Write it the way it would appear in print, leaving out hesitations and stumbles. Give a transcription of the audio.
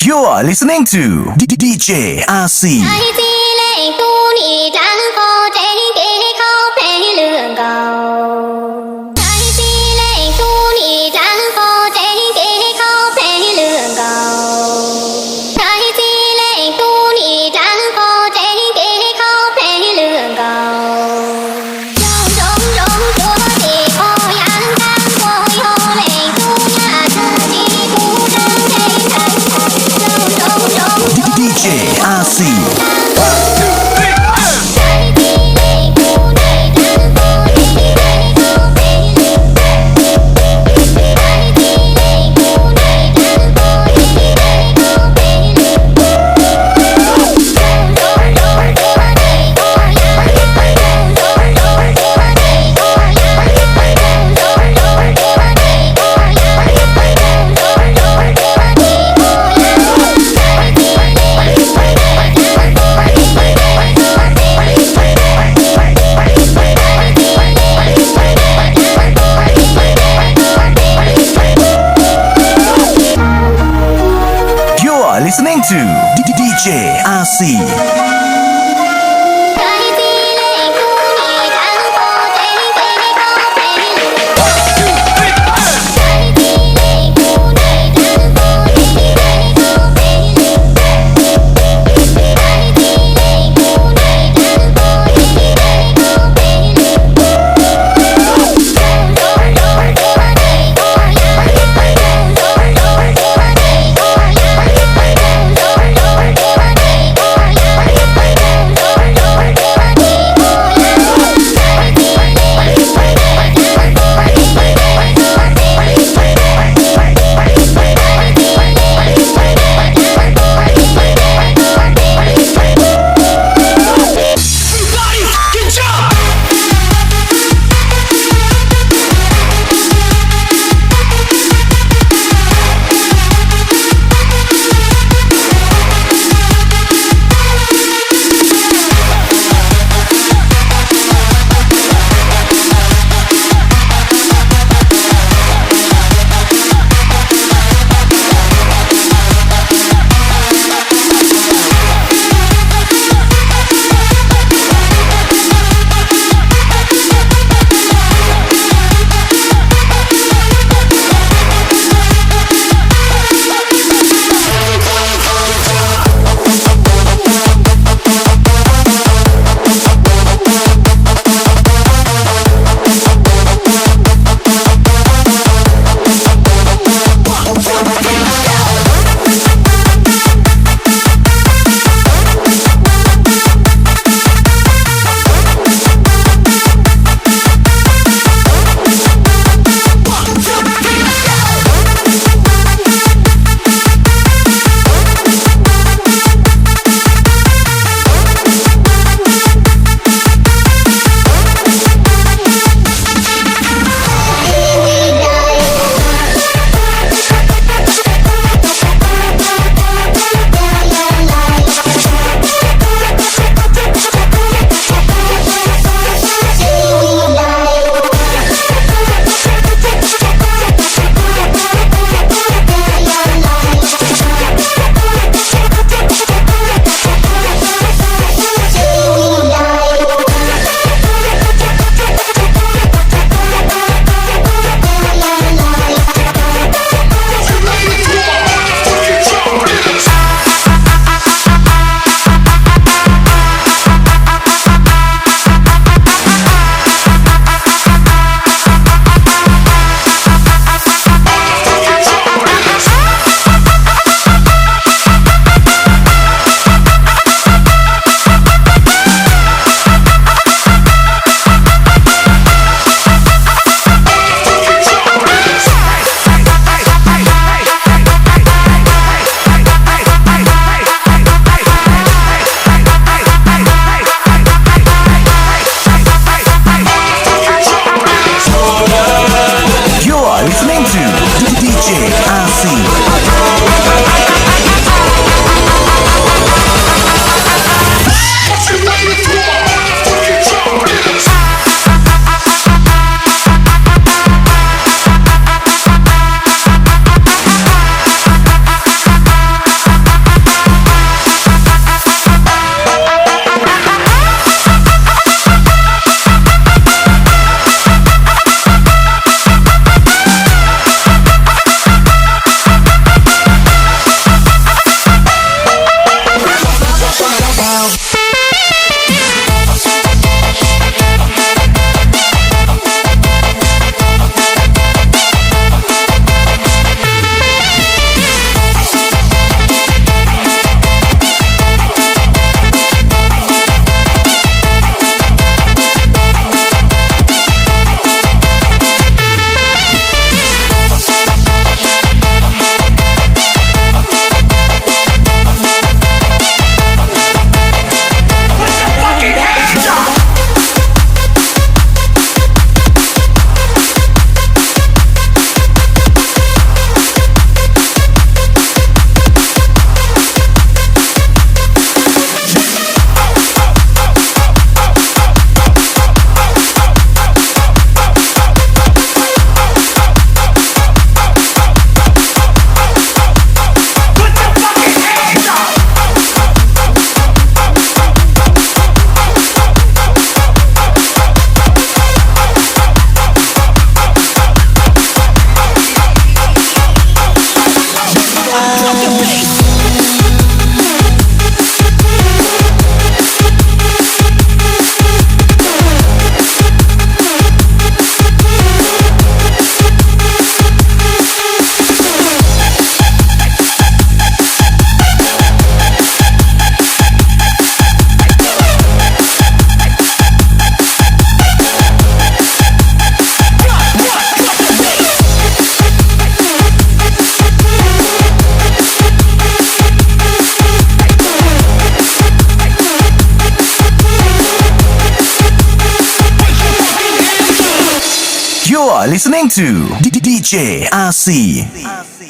You are listening to DJ RC ไอ้ที่เล่ห์กูนี่ดังพอใจเก๋เขาเป็นเรื่องเก่าไอ้ที่เล่ห์กูนี่ดังพอใจเก๋เขาเป็นเรื่องเก่าไอ้ที่เล่ห์กูนี่ดังพอใจเก๋เขาเป็นเรื่องเก่าตัวที่คอยังดังโวยโอเล่ห์กูน่าเธอดีกูดังใจดังDJ RC listening to DJ RC You're listening to DJ RC.